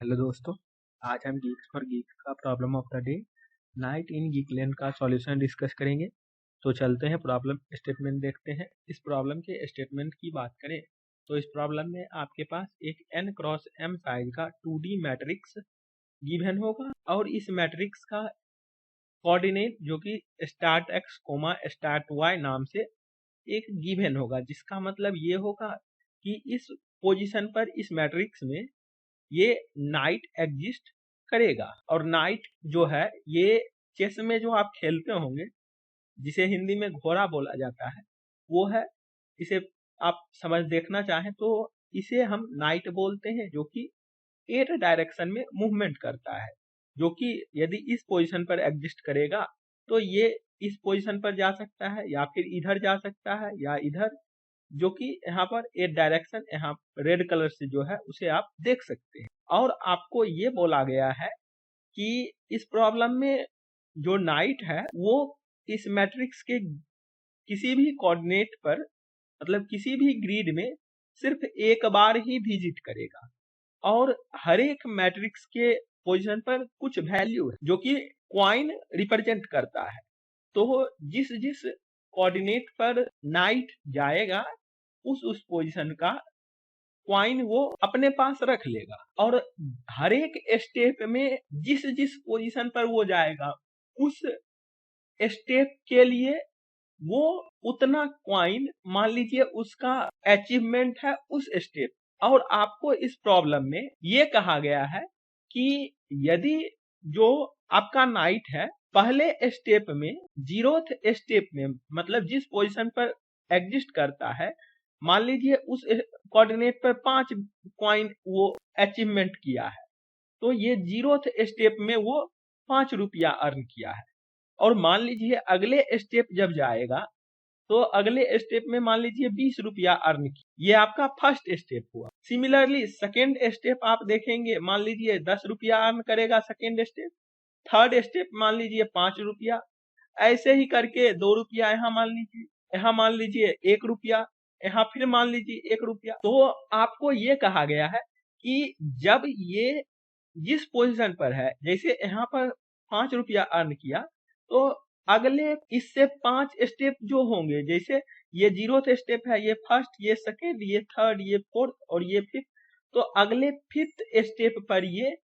Hello दोस्तों, आज हम गीक्स फॉर गीक्स का problem of the day night in Geekland का सॉल्यूशन डिस्कस करेंगे। तो चलते हैं प्रॉब्लम स्टेटमेंट देखते हैं। इस प्रॉब्लम के स्टेटमेंट की बात करें तो इस प्रॉब्लम में आपके पास एक n क्रॉस m साइज का 2D मैट्रिक्स गिवन होगा और इस मैट्रिक्स का कोऑर्डिनेट जो कि start x comma start y नाम से एक गिवन होगा, जिसका मतलब ये होगा कि इस पोजीशन पर इस मैट्रिक्स में ये नाइट एग्जिस्ट करेगा। और नाइट जो है ये चेस में जो आप खेलते होंगे, जिसे हिंदी में घोड़ा बोला जाता है, वो है। इसे आप समझ देखना चाहें तो इसे हम नाइट बोलते हैं, जो कि 8 डायरेक्शन में मूवमेंट करता है। जो कि यदि इस पोजीशन पर एग्जिस्ट करेगा तो ये इस पोजीशन पर जा सकता है या फिर इधर जा सकता है या इधर, जो कि यहाँ पर एक डायरेक्शन यहाँ रेड कलर से जो है उसे आप देख सकते हैं। और आपको ये बोला गया है कि इस प्रॉब्लम में जो नाइट है वो इस मैट्रिक्स के किसी भी कोऑर्डिनेट पर, मतलब किसी भी ग्रिड में सिर्फ एक बार ही विजिट करेगा और हर एक मैट्रिक्स के पोजीशन पर कुछ वैल्यू है जो कि क्वाइन रिप्रेजेंट करता है। तो जिस जिस कोऑर्डिनेट पर नाइट जाएगा उस पोजीशन का क्वाइन वो अपने पास रख लेगा और हर एक स्टेप में जिस जिस पोजीशन पर वो जाएगा उस स्टेप के लिए वो उतना क्वाइन, मान लीजिए उसका अचीवमेंट है उस स्टेप। और आपको इस प्रॉब्लम में ये कहा गया है कि यदि जो आपका नाइट है पहले स्टेप में, जीरोथ स्टेप में, मतलब जिस पोजीशन पर एग्जिस्ट करता है, मान लीजिए उस कोऑर्डिनेट पर 5 क्वाइन वो अचीवमेंट किया है, तो ये जीरोथ स्टेप में वो 5 रुपया अर्न किया है। और मान लीजिए अगले स्टेप जब जाएगा तो अगले स्टेप में मान लीजिए 20 रुपया अर्न किया, ये आपका फर्स्ट स्टेप हुआ। सिमिलरली सेकेंड स्टेप आप देखेंगे, मान लीजिए 10 रुपया अर्न करेगा सेकेंड स्टेप, थर्ड स्टेप मान लीजिए 5 रुपया, ऐसे ही करके 2 रुपया यहाँ मान लीजिए, यहाँ मान लीजिए 1 रुपया, यहाँ फिर मान लीजिए 1 रुपया। तो आपको ये कहा गया है कि जब ये जिस पोजीशन पर है, जैसे यहाँ पर 5 रुपया अर्न किया, तो अगले इससे 5 स्टेप जो होंगे, जैसे ये जीरोथ स्टेप है, ये फर्स्ट, ये सेकेंड, ये थर्ड, ये फोर्थ और ये फिफ्थ, तो अगले फिफ्थ स्टेप पर ये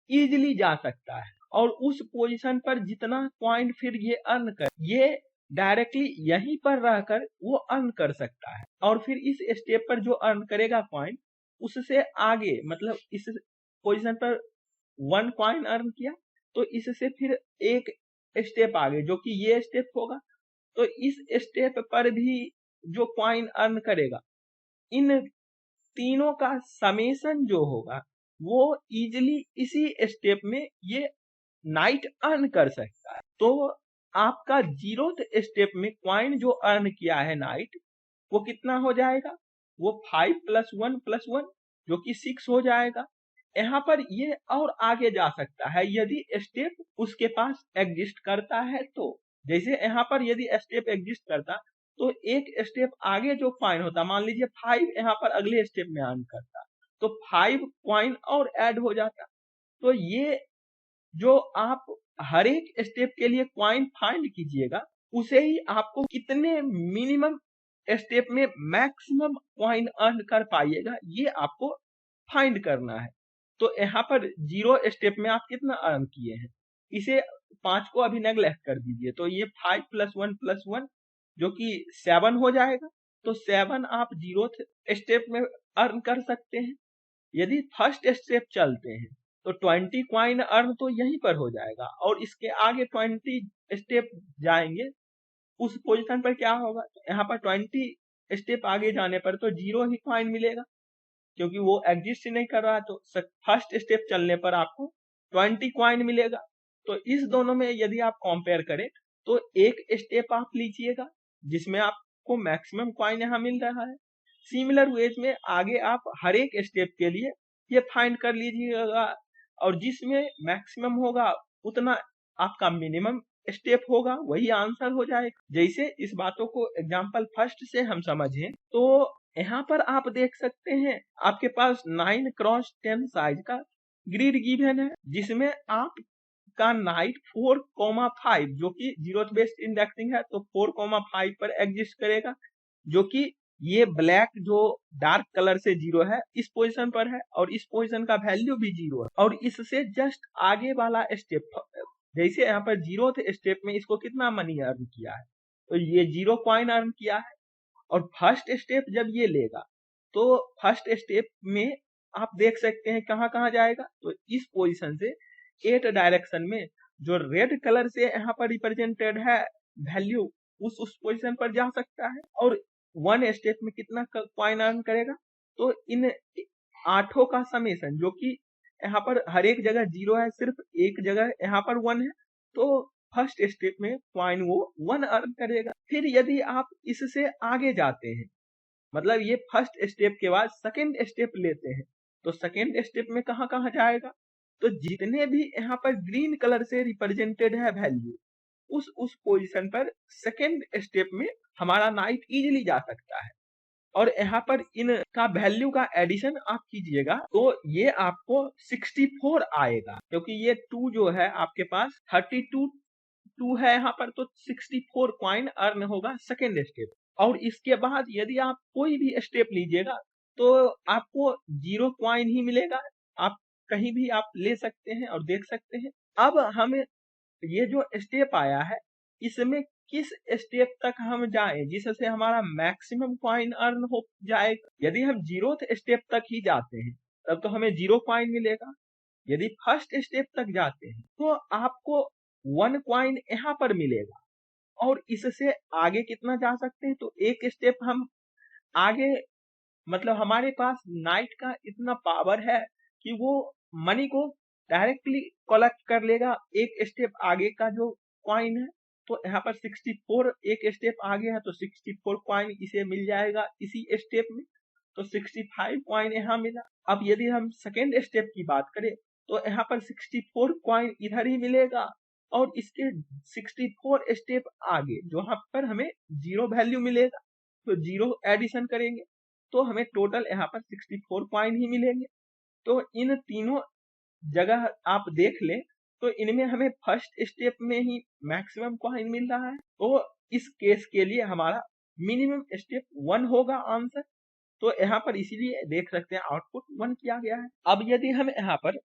इजिली जा सकता है और उस पोजीशन पर जितना पॉइंट फिर ये अर्न कर, ये डायरेक्टली यहीं पर रहकर वो अर्न कर सकता है। और फिर इस स्टेप पर जो अर्न करेगा पॉइंट, उससे आगे, मतलब इस पोजीशन पर 1 कॉइन अर्न किया तो इससे फिर एक स्टेप आगे जो कि ये स्टेप होगा, तो इस स्टेप पर भी जो कॉइन अर्न करेगा, इन तीनों का समेशन जो होगा वो इजिली इसी स्टेप में ये नाइट अर्न कर सकता है। तो आपका जीरोथ स्टेप में क्वाइन जो अर्न किया है नाइट, वो कितना हो जाएगा, वो 5 + 1 + 1 जो कि 6 हो जाएगा। यहाँ पर ये और आगे जा सकता है यदि स्टेप उसके पास एग्जिस्ट करता है। तो जैसे यहाँ पर यदि स्टेप एग्जिस्ट करता तो एक स्टेप आगे जो क्वाइन होता, मान लीजिए 5 यहाँ पर अगले स्टेप में अर्न करता, तो 5 क्वाइन और ऐड हो जाता। तो ये जो आप हर एक स्टेप के लिए क्वाइन फाइंड कीजिएगा, उसे ही आपको कितने मिनिमम स्टेप में मैक्सिमम क्वाइन अर्न कर पाइएगा ये आपको फाइंड करना है। तो यहाँ पर जीरो स्टेप में आप कितना अर्न किए हैं, इसे 5 को अभी नेग्लेक्ट कर दीजिए, तो ये 5 + 1 + 1 जो कि 7 हो जाएगा। तो 7 आप जीरो स्टेप में अर्न कर सकते हैं। यदि फर्स्ट स्टेप चलते हैं तो 20 क्वाइन अर्न तो यहीं पर हो जाएगा और इसके आगे 20 स्टेप जाएंगे, उस पोजीशन पर क्या होगा, तो यहाँ पर 20 स्टेप आगे जाने पर तो 0 ही क्वाइन मिलेगा क्योंकि वो एग्जिस्ट ही नहीं कर रहा है। तो फर्स्ट स्टेप चलने पर आपको 20 क्वाइन मिलेगा। तो इस दोनों में यदि आप कंपेयर करें तो एक स्टेप आप लीजिएगा जिसमें आपको मैक्सिमम क्वाइन यहाँ मिल रहा है। सिमिलर वेज में आगे आप हर एक स्टेप के लिए ये फाइंड कर लीजिएगा और जिसमें मैक्सिमम होगा उतना आपका मिनिमम स्टेप होगा, वही आंसर हो जाएगा। जैसे इस बातों को एग्जांपल फर्स्ट से हम समझें तो यहाँ पर आप देख सकते हैं आपके पास 9 × 10 साइज का ग्रिड गिवन है जिसमें आप का नाइट 4,5 जो कि जीरोथ बेस्ड इंडेक्सिंग है तो 4,5 पर एग्जिस्ट करेगा, जो कि ये ब्लैक जो डार्क कलर से जीरो है इस पोजीशन पर है और इस पोजीशन का वैल्यू भी जीरो है। और इससे जस्ट आगे वाला स्टेप, जैसे यहाँ पर जीरोथ स्टेप में इसको कितना मनी अर्न किया है, तो ये 0 कॉइन अर्न किया है। और फर्स्ट स्टेप जब ये लेगा तो फर्स्ट स्टेप में आप देख सकते हैं कहाँ कहाँ जाएगा, तो इस पोजीशन से 8 डायरेक्शन में जो रेड कलर से यहाँ पर रिप्रेजेंटेड है वैल्यू उस पोजीशन पर जा सकता है। और 1 स्टेप में कितना कॉइन अर्न करेगा, तो इन 8 का समेशन जो कि यहाँ पर हर एक जगह 0 है, सिर्फ एक जगह यहाँ पर 1 है, तो फर्स्ट स्टेप में कॉइन वो 1 अर्न करेगा। फिर यदि आप इससे आगे जाते हैं, मतलब ये फर्स्ट स्टेप के बाद सेकंड स्टेप लेते हैं, तो सेकंड स्टेप में कहाँ कहाँ जाएगा, तो जितने भी यहाँ पर ग्रीन कलर से रिप्रेजेंटेड है वैल्यू उस पोजीशन पर सेकंड स्टेप में हमारा नाइट इजीली जा सकता है। और यहाँ पर इनका वैल्यू का एडिशन आप कीजिएगा तो ये आपको 64 आएगा, क्योंकि ये 2 जो है आपके पास 32 है यहाँ पर, तो 64 कॉइन अर्न होगा सेकेंड स्टेप। और इसके बाद यदि आप कोई भी स्टेप लीजिएगा तो आपको 0 कॉइन ही मिलेगा। आप कहीं भी आप ले सकते हैं और देख सकते हैं। अब हमें ये जो स्टेप आया है इसमें किस स्टेप तक हम जाएं जिससे हमारा मैक्सिमम कॉइन अर्न हो जाएगा। यदि हम जीरोथ स्टेप तक ही जाते हैं तब तो हमें 0 कॉइन मिलेगा। यदि फर्स्ट स्टेप तक जाते हैं तो आपको 1 कॉइन यहाँ पर मिलेगा। और इससे आगे कितना जा सकते हैं, तो एक स्टेप हम आगे, मतलब हमारे पास नाइट का इतना पावर है कि वो मनी को डायरेक्टली कलेक्ट कर लेगा एक स्टेप आगे का जो कॉइन है। तो यहाँ पर 64 एक स्टेप आगे है तो 64 कॉइन इसे मिल जाएगा इसी स्टेप में, तो 65 कॉइन यहाँ मिला। अब यदि हम सेकेंड स्टेप की बात करें तो यहाँ पर 64 कॉइन इधर ही मिलेगा। और इसके 64 स्टेप आगे जहाँ पर हमें 0 वैल्यू मिलेगा, तो 0 एडिशन करेंगे तो हमें टोटल यहाँ पर 64 कॉइन ही मिलेंगे। तो इन तीनों जगह आप देख लें तो इनमें हमें फर्स्ट स्टेप में ही मैक्सिमम कॉइन मिल रहा है, तो इस केस के लिए हमारा मिनिमम स्टेप 1 होगा आंसर। तो यहाँ पर इसीलिए देख सकते हैं आउटपुट 1 किया गया है। अब यदि हम यहाँ पर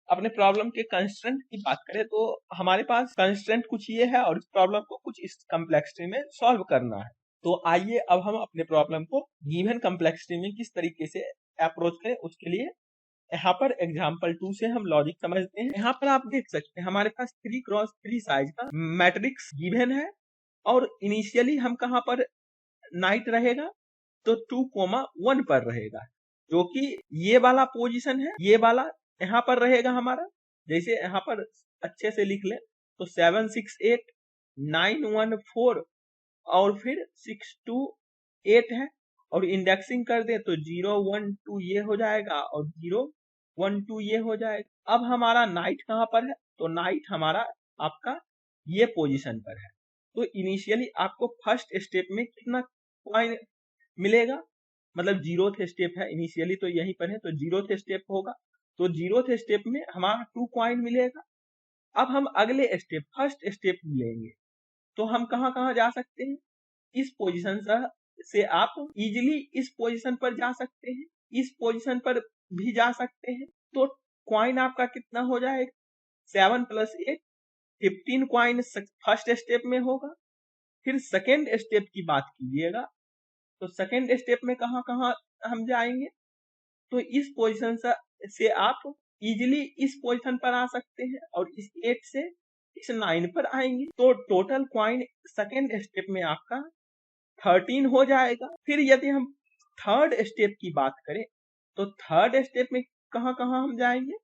अपने प्रॉब्लम के कंस्ट्रेंट की बात करें तो हमारे पास कंस्ट्रेंट कुछ ये है और इस प्रॉब्लम को कुछ इस कम्प्लेक्सिटी में सॉल्व करना है। तो आइए अब हम अपने प्रॉब्लम को गिवन कम्प्लेक्सिटी में किस तरीके से अप्रोच करें, उसके लिए यहाँ पर एग्जाम्पल 2 से हम लॉजिक समझते हैं। यहाँ पर आप देख सकते हैं हमारे पास 3x3 साइज का मैट्रिक्स गिवन है और इनिशियली हम कहाँ पर नाइट रहेगा, तो 2,1 पर रहेगा, जो कि ये वाला पोजीशन है, ये वाला यहाँ पर रहेगा हमारा। जैसे यहाँ पर अच्छे से लिख ले तो 7 6 8 9 1 4 और फिर 6 2 8 है, और इंडेक्सिंग कर दे तो 0 1 2 ये हो जाएगा और 0 1 2 ये हो जाएगा। अब हमारा नाइट कहाँ पर है, तो नाइट हमारा आपका ये पोजीशन पर है। तो इनिशियली आपको फर्स्ट स्टेप में कितना कॉइन मिलेगा, मतलब जीरोथ स्टेप है इनिशियली तो यहीं पर है, तो जीरोथ स्टेप होगा, तो जीरोथ स्टेप में हमारा 2 कॉइन मिलेगा। अब हम अगले स्टेप फर्स्ट स्टेप लेंगे तो हम कहाँ कहाँ जा सकते हैं, इस पोजीशन से आप इजीली इस पोजीशन पर जा सकते हैं, इस पोजीशन पर भी जा सकते हैं। तो कॉइन आपका कितना हो जाएगा, 7 + 8 15 कॉइन फर्स्ट स्टेप में होगा। फिर सेकेंड स्टेप की बात कीजिएगा तो सेकेंड स्टेप में कहाँ कहाँ हम जाएंगे, तो इस पोजीशन से आप इजीली इस पोजीशन पर आ सकते हैं और इस 8 से इस 9 पर आएंगे। तो टोटल कॉइन सेकेंड स्टेप में आपका 13 हो जाएगा। फिर यदि हम थर्ड स्टेप की बात करें तो थर्ड स्टेप में कहाँ कहाँ हम जाएंगे,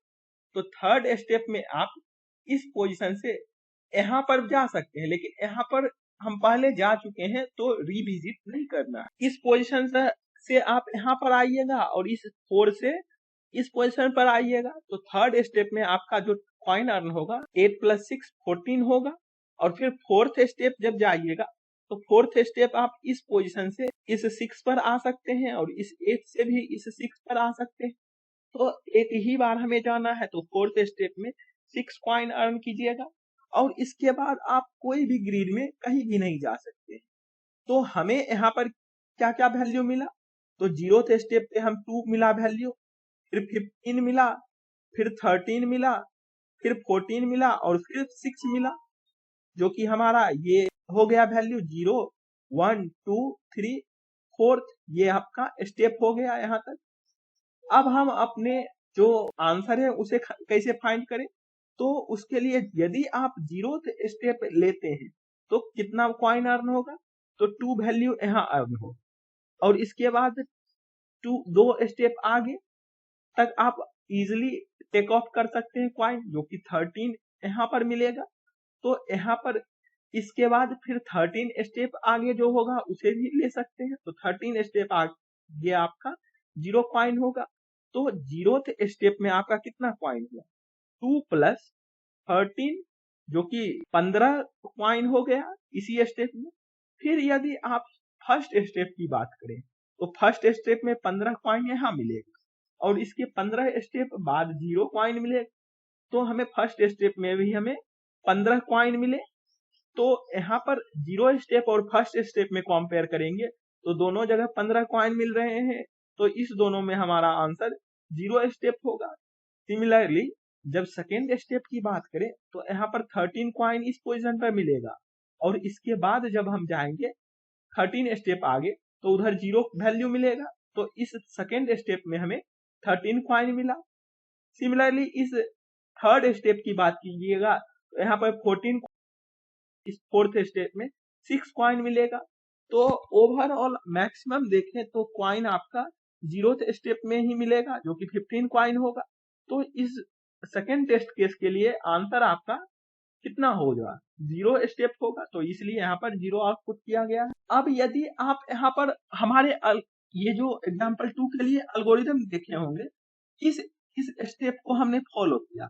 तो थर्ड स्टेप में आप इस पोजीशन से यहाँ पर जा सकते हैं, लेकिन यहाँ पर हम पहले जा चुके हैं तो रिविजिट नहीं करना। इस पोजीशन से आप यहाँ पर आइएगा और इस 4 से इस पोजीशन पर आइएगा, तो थर्ड स्टेप में आपका जो कॉइन अर्न होगा 8 + 6 14 होगा। और फिर फोर्थ स्टेप जब जाइएगा तो फोर्थ स्टेप आप इस पोजीशन से इस 6 पर आ सकते हैं और इस 8 से भी इस 6 पर आ सकते हैं। तो एक ही बार हमें जाना है, तो फोर्थ स्टेप में 6 कॉइन अर्न कीजिएगा और इसके बाद आप कोई भी ग्रिड में कहीं भी नहीं जा सकते। तो हमें यहाँ पर क्या क्या वैल्यू मिला, तो 0th स्टेप पे हम 2 मिला वैल्यू, फिर 15 मिला, फिर 13 मिला, फिर 14 मिला और फिर 6 मिला, जो कि हमारा ये हो गया वैल्यू 0 1 2 3 4th, ये आपका स्टेप हो गया यहाँ तक। अब हम अपने जो आंसर है उसे कैसे फाइंड करें, तो उसके लिए यदि आप 0th स्टेप लेते हैं तो कितना कॉइन अर्न होगा, तो 2 वैल्यू यहाँ अर्न हो, और इसके बाद 2 स्टेप आगे तक आप इजिली टेक ऑफ कर सकते हैं कॉइन, जो कि 13 यहाँ पर मिलेगा। तो यहाँ पर इसके बाद फिर 13 स्टेप आगे जो होगा उसे भी ले सकते हैं, तो 13 स्टेप आगे आपका 0 कॉइन होगा। तो 0th स्टेप में आपका कितना कॉइन हुआ, 2 प्लस 13, जो कि 15 कॉइन हो गया इसी स्टेप में। फिर यदि आप फर्स्ट स्टेप की बात करें तो फर्स्ट स्टेप में 15 कॉइन यहाँ मिलेगा और इसके 15 स्टेप बाद 0 कॉइन मिलेगा, तो हमें फर्स्ट स्टेप में भी हमें 15 कॉइन मिले। तो यहाँ पर 0 स्टेप और फर्स्ट स्टेप में कंपेयर करेंगे तो दोनों जगह 15 कॉइन मिल रहे हैं, तो इस दोनों में हमारा आंसर 0 स्टेप होगा। सिमिलरली जब सेकेंड स्टेप की बात करें तो यहाँ पर 13 कॉइन इस पोजीशन पर मिलेगा और इसके बाद जब हम जाएंगे 13 स्टेप आगे तो उधर 0 वैल्यू मिलेगा, तो इस सेकेंड स्टेप में हमें 13 कॉइन मिला। सिमिलरली इस थर्ड स्टेप की बात कीजिएगा तो यहाँ पर 14, इस फोर्थ स्टेप में 6 कॉइन मिलेगा। तो ओवरऑल मैक्सिमम देखें तो कॉइन आपका 0th स्टेप में ही मिलेगा, जो कि 15 कॉइन होगा। तो इस सेकेंड टेस्ट केस के लिए आंसर आपका कितना होगा, 0 स्टेप होगा, तो इसलिए यहाँ पर 0 आउटपुट किया गया है। अब यदि आप यहाँ पर हमारे ये जो एग्जाम्पल 2 के लिए एल्गोरिथम देखे होंगे, इस स्टेप को हमने फॉलो किया।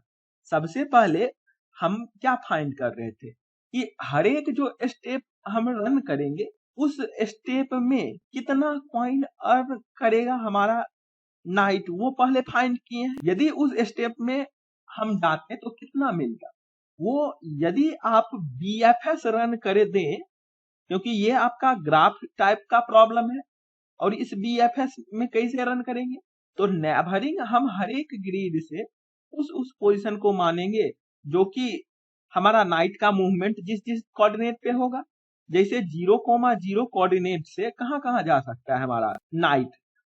सबसे पहले हम क्या फाइंड कर रहे थे कि हर एक जो स्टेप हम रन करेंगे उस स्टेप में कितना कॉइन अर्न करेगा हमारा नाइट, वो पहले फाइंड किए हैं। यदि उस स्टेप में हम जाते हैं तो कितना मिलता, वो यदि आप BFS रन करे दें, क्योंकि ये आपका ग्राफ टाइप का प्रॉब्लम है, और इस BFS में कैसे रन करेंगे, तो नेबरिंग हम हर एक ग्रिड से उस पोजीशन को मानेंगे जो कि हमारा नाइट का मूवमेंट जिस जिस कोऑर्डिनेट पे होगा। जैसे 0,0 कोऑर्डिनेट से कहां कहां जा सकता है हमारा नाइट,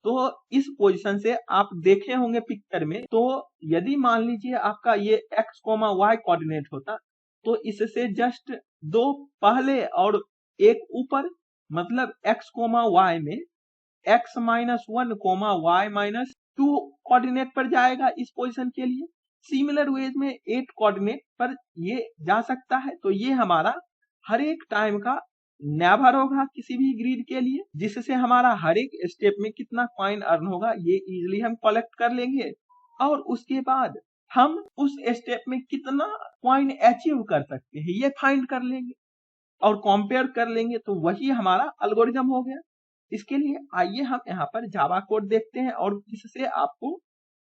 तो इस पोजीशन से आप देखे होंगे पिक्चर में। तो यदि मान लीजिए आपका ये x,y कोऑर्डिनेट होता तो इससे जस्ट 2 पहले और एक ऊपर, मतलब x,y में x-1, y-2 कोऑर्डिनेट पर जाएगा इस पोजीशन के लिए। सिमिलर वेज में 8 कोऑर्डिनेट पर ये जा सकता है। तो ये हमारा हर एक टाइम का नेबर होगा किसी भी ग्रिड के लिए, जिससे हमारा हर एक स्टेप में कितना कॉइन अर्न होगा ये इजीली हम कलेक्ट कर लेंगे, और उसके बाद हम उस स्टेप में कितना कॉइन अचीव कर सकते हैं ये फाइंड कर लेंगे और कंपेयर कर लेंगे, तो वही हमारा एल्गोरिथम हो गया। इसके लिए आइए हम यहाँ पर जावा कोड देखते हैं, और इससे आपको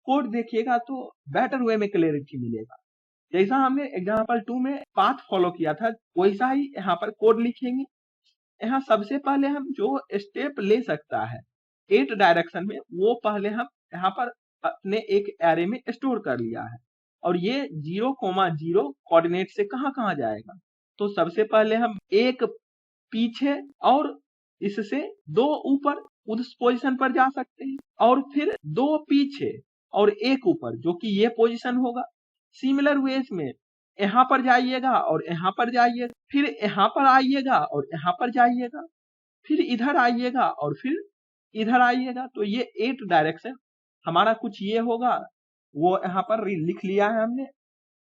कोड देखिएगा तो बेटर वे में क्लैरिटी मिलेगा। जैसा हमने एग्जांपल 2 में पाथ फॉलो किया था वैसा ही यहाँ पर कोड लिखेंगे। यहाँ सबसे पहले हम जो स्टेप ले सकता है 8 डायरेक्शन में, वो पहले हम यहाँ पर अपने एक एरे में स्टोर कर लिया है, और ये 0,0 कोऑर्डिनेट से कहां कहां जाएगा। तो सबसे पहले हम एक पीछे और इससे 2 ऊपर उस पोजीशन पर जा सकते हैं, और फिर 2 पीछे और एक ऊपर, जो कि ये पोजीशन होगा। सिमिलर वेज में यहाँ पर जाइएगा और यहाँ पर जाइएगा, फिर यहाँ पर आइएगा और यहाँ पर जाइएगा, फिर इधर आइएगा और फिर इधर आइएगा। तो ये 8 डायरेक्शन हमारा कुछ ये होगा, वो यहाँ पर लिख लिया है हमने,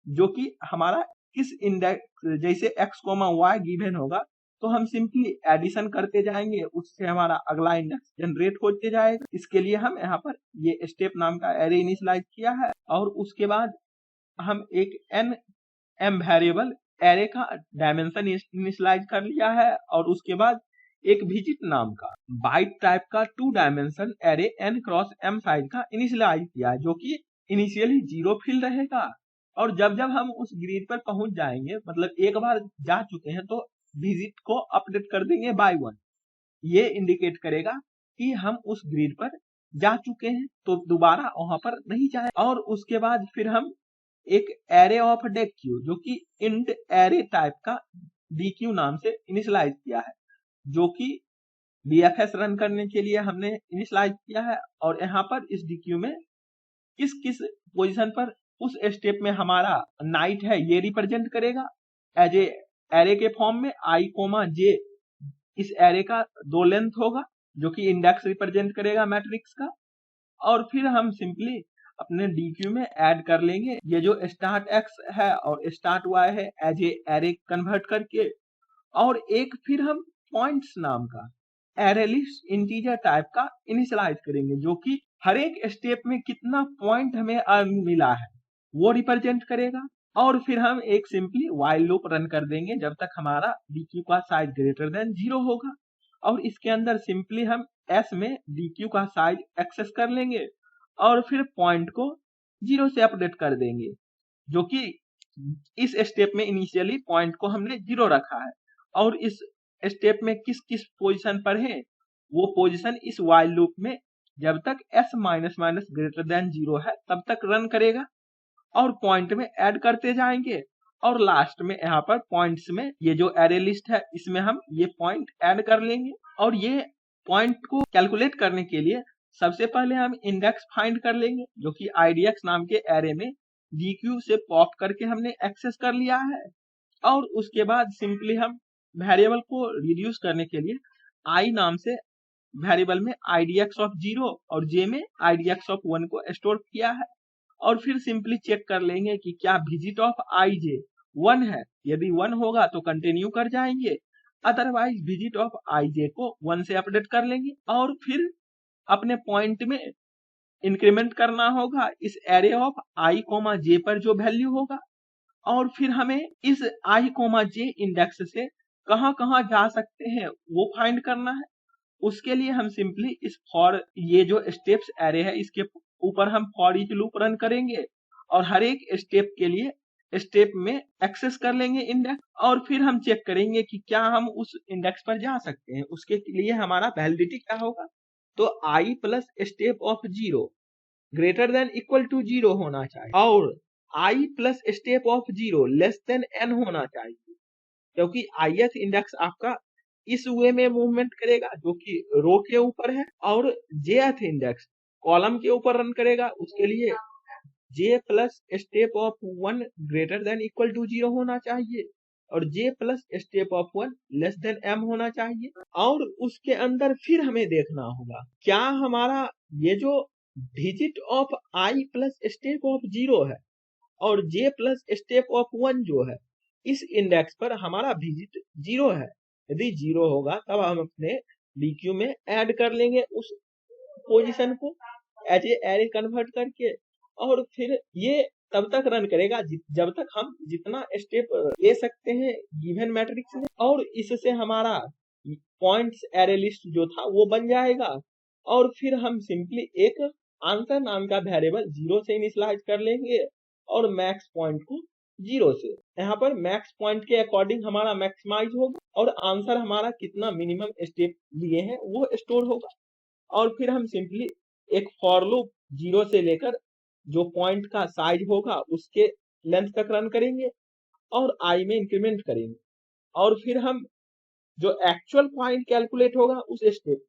जो कि हमारा किस इंडेक्स, जैसे x,y गिवन होगा तो हम सिंपली एडिशन करते जाएंगे, उससे हमारा अगला इंडेक्स जनरेट होते जाएगा। इसके लिए हम यहाँ पर ये स्टेप नाम का एरे इनिशियलाइज किया है, और उसके बाद हम एक m वेरिएबल एरे का डायमेंशन इनिशियलाइज कर लिया है, और उसके बाद एक विजिट नाम का बाइट टाइप का 2 dimension array n cross m size का इनिशियलाइज किया है, जो कि इनिशियली 0 फील्ड रहेगा। और जब जब हम उस ग्रिड पर पहुंच जाएंगे, मतलब एक बार जा चुके हैं, तो विजिट को अपडेट कर देंगे बाय 1। ये इंडिकेट करेगा कि हम उस ग्रिड पर जा चुके हैं, तो दोबारा वहां पर नहीं जाए। और उसके बाद फिर हम एक एरे ऑफ डेक्यू, जो कि इंट एरे टाइप का dq नाम से इनिशियलाइज किया है, जो कि BFS रन करने के लिए हमने इनिशियलाइज किया है। और यहाँ पर इस dq में किस किस पोजीशन पर उस स्टेप में हमारा नाइट है ये रिप्रेजेंट करेगा एज ए एरे के फॉर्म में i, j। इस एरे का 2 लेंथ होगा, जो कि इंडेक्स रिप्रेजेंट करेगा मैट्रिक्स का। और फिर हम सिंपली अपने dq में ऐड कर लेंगे ये जो स्टार्ट x है और स्टार्ट y है एज ए एरे कन्वर्ट करके। और एक फिर हम पॉइंट्स नाम का एरे लिस्ट इंटीजर टाइप का इनिशियलाइज करेंगे, जो कि हर एक स्टेप में कितना पॉइंट हमें अर्न मिला है वो रिप्रेजेंट करेगा। और फिर हम एक सिंपली व्हाइल लूप रन कर देंगे जब तक हमारा dq का साइज ग्रेटर देन 0 होगा। और इसके अंदर सिंपली हम s में dq का साइज एक्सेस कर लेंगे और फिर पॉइंट को 0 से अपडेट कर देंगे, जो कि इस स्टेप में इनिशियली पॉइंट को हमने 0 रखा है। और इस स्टेप में किस किस पोजीशन पर है वो पोजीशन इस व्हाइल लूप में जब तक s minus minus greater than 0 है तब तक रन करेगा। और पॉइंट में ऐड करते जाएंगे और लास्ट में यहाँ पर पॉइंट्स में ये जो एरे लिस्ट है इसमें हम ये पॉइंट ऐड कर लेंगे। और ये पॉइंट को कैलकुलेट करने के लिए सबसे पहले हम इंडेक्स फाइंड कर लेंगे, जो कि idx नाम के एरे में dq से पॉप करके हमने एक्सेस कर लिया है। और उसके बाद सिंपली हम वेरिएबल को रिड्यूस करने के लिए i नाम से वेरिएबल में idx ऑफ 0 और j में idx ऑफ 1 को स्टोर किया है। और फिर सिंपली चेक कर लेंगे कि क्या विजिट ऑफ ij 1 है। यदि 1 होगा तो कंटिन्यू कर जाएंगे, अदरवाइज विजिट ऑफ ij को 1 से अपडेट कर लेंगे। और फिर अपने पॉइंट में इंक्रीमेंट करना होगा इस एरे ऑफ i, j पर जो वैल्यू होगा। और फिर हमें इस i, j इंडेक्स से कहां कहां जा सकते हैं वो फाइंड करना है। उसके लिए हम सिंपली इस फॉर ये जो स्टेप्स एरे है इसके ऊपर हम फॉर ईच लूप रन करेंगे और हर एक स्टेप के लिए स्टेप में एक्सेस कर लेंगे इंडेक्स। और फिर हम चेक करेंगे कि क्या हम उस इंडेक्स पर जा सकते हैं। उसके लिए हमारा वैलिडिटी क्या होगा, तो i plus step of 0 greater than equal to 0 होना चाहिए और i plus step of 0 less than n होना चाहिए, क्योंकि ith इंडेक्स आपका इस वे में मूवमेंट करेगा जो कि रो के ऊपर है और jth इंडेक्स कॉलम के ऊपर रन करेगा। उसके लिए j plus step of 1 greater than equal to 0 होना चाहिए और j plus step of 1 less than m होना चाहिए। और उसके अंदर फिर हमें देखना होगा क्या हमारा ये जो digit of i plus step of 0 है और j प्लस स्टेप ऑफ 1 जो है इस इंडेक्स पर हमारा विजिट 0 है। यदि 0 होगा तब हम अपने dq में ऐड कर लेंगे उस पोजीशन को एज ए एरे कन्वर्ट करके। और फिर ये तब तक रन करेगा जब तक हम जितना स्टेप ले सकते हैं गिवन मैट्रिक्स में। और इससे हमारा पॉइंट्स एरे लिस्ट जो था वो बन जाएगा। और फिर हम सिंपली एक आंसर नाम का वेरिएबल 0 से इनिशियलाइज कर लेंगे और मैक्स पॉइंट को 0 से। यहाँ पर मैक्स पॉइंट के अकॉर्डिंग हमारा मैक्सिमाइज होगा और आंसर हमारा कितना मिनिमम स्टेप लिए हैं वो स्टोर होगा। और फिर हम सिंपली एक फॉर लूप 0 से लेकर जो पॉइंट का साइज होगा उसके लेंथ तक रन करेंगे और i में इंक्रीमेंट करेंगे। और फिर हम जो एक्चुअल पॉइंट कैलकुलेट होगा उस स्टेप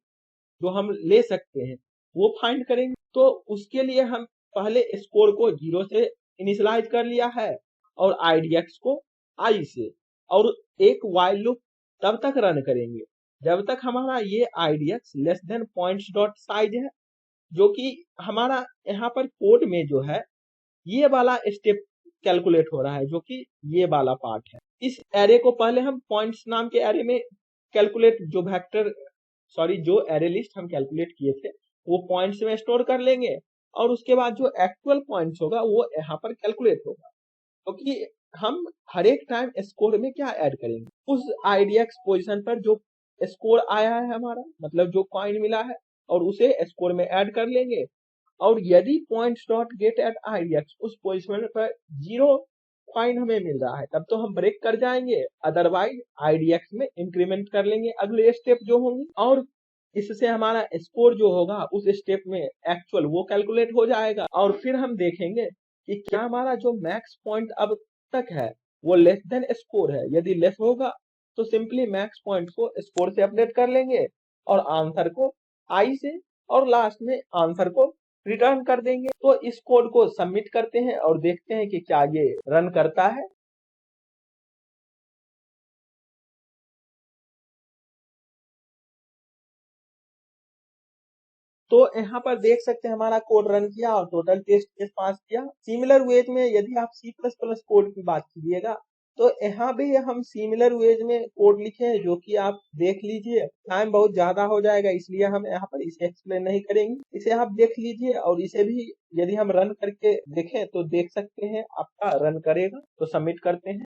जो हम ले सकते हैं वो फाइंड करेंगे। तो उसके लिए हम पहले स्कोर को 0 से इनिशियलाइज कर लिया है और idx को i से, और एक while लूप तब तक रन करेंगे जब तक हमारा ये idx less than points dot size है, जो कि हमारा यहाँ पर कोड में जो है ये वाला स्टेप कैलकुलेट हो रहा है, जो कि ये वाला पार्ट है। इस एरे को पहले हम पॉइंट्स नाम के एरे में कैलकुलेट जो एरे लिस्ट हम कैलकुलेट किए थे वो पॉइंट्स में स्टोर कर लेंगे और उसके बाद जो एक्चुअल पॉइंट्स होगा वो यहाँ पर कैलकुलेट होगा, क्योंकि हम हर एक टाइम स्कोर में क्या ऐड करेंगे उस idx पोजीशन पर जो स्कोर आया है हमारा, मतलब जो कॉइन मिला है, और उसे स्कोर में ऐड कर लेंगे। और यदि points dot get at IDX उस पोजीशन पर 0 कॉइन हमें मिल रहा है तब तो हम ब्रेक कर जाएंगे, अदरवाइज आईडीएक्स में इंक्रीमेंट कर लेंगे अगले स्टेप जो होंगी, और इससे हमारा स्कोर जो होगा उस स्टेप में एक्चुअल वो कैलकुलेट हो जाएगा। और फिर हम देखेंगे कि क्या हमारा जो मैक्स पॉइंट अब तक है वो लेस देन स्कोर है। यदि लेस होगा तो सिंपली मैक्स पॉइंट को स्कोर से अपडेट कर लेंगे और आंसर को आई से, और लास्ट में आंसर को रिटर्न कर देंगे। तो इस कोड को सबमिट करते हैं और देखते हैं कि क्या ये रन करता है। तो यहाँ पर देख सकते हैं हमारा कोड रन किया और टोटल टेस्ट केस पास किया। सिमिलर वेज में यदि आप सी प्लस प्लस कोड की बात कीजिएगा तो यहाँ भी हम सिमिलर वेज में कोड लिखे हैं, जो कि आप देख लीजिए। टाइम बहुत ज्यादा हो जाएगा इसलिए हम यहाँ पर इसे एक्सप्लेन नहीं करेंगे, इसे आप देख लीजिए। और इसे भी यदि हम रन करके देखें तो देख सकते हैं आपका रन करेगा। तो सबमिट करते हैं।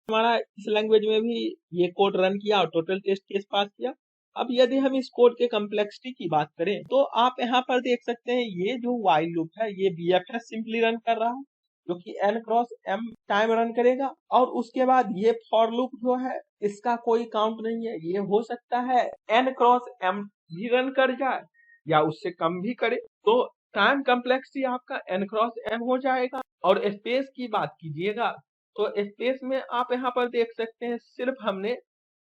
हमारा इस लैंग्वेज में भी ये कोड रन किया और टोटल टेस्ट केस पास किया। अब यदि हम इस कोड के कम्प्लेक्सिटी की बात करें तो आप यहाँ पर देख सकते हैं ये जो व्हाइल लूप है ये BFS सिंपली रन कर रहा है, जो कि n cross m time run करेगा। और उसके बाद ये फॉर लूप जो है इसका कोई काउंट नहीं है, ये हो सकता है n क्रॉस m भी रन कर जाए या उससे कम भी करे। तो टाइम कम्प्लेक्सिटी आपका n क्रॉस m हो जाएगा। और स्पेस की बात कीजिएगा तो स्पेस में आप यहाँ पर देख सकते हैं सिर्फ हमने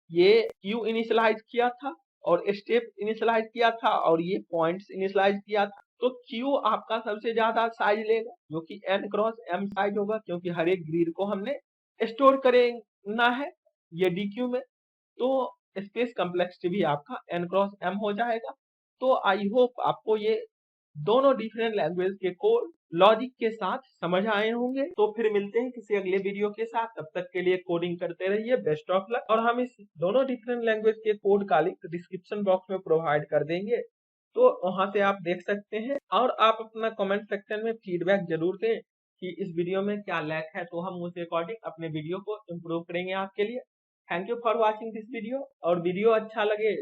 ये क्यू इनिशियलाइज किया था और स्टेप इनिशियलाइज किया था और ये पॉइंट्स इनिशियलाइज किया था। तो क्यू आपका सबसे ज्यादा साइज लेगा, जो कि n क्रॉस m साइज होगा, क्योंकि हर एक ग्रिड को हमने स्टोर करना है ये DQ में। तो स्पेस कम्प्लेक्सिटी भी आपका n क्रॉस m हो जाएगा। तो आई होप आपको ये दोनों डिफरेंट लैंग्वेज के कोड लॉजिक के साथ समझ आए होंगे। तो फिर मिलते हैं किसी अगले वीडियो के साथ, तब तक के लिए कोडिंग करते रहिए। Best of luck. और हम इस दोनों डिफरेंट लैंग्वेज के कोड का लिंक डिस्क्रिप्शन बॉक्स में प्रोवाइड कर देंगे, तो वहां से आप देख सकते हैं। और आप अपना कमेंट सेक्शन में फीडबैक जरूर दें कि इस वीडियो में क्या लैक है, तो हम उस अकॉर्डिंग अपने वीडियो को इम्प्रूव करेंगे आपके लिए। Thank you for watching this video. और वीडियो अच्छा लगे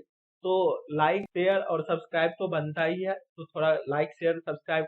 तो लाइक शेयर और सब्सक्राइब तो बनता ही है, तो थोड़ा लाइक शेयर सब्सक्राइब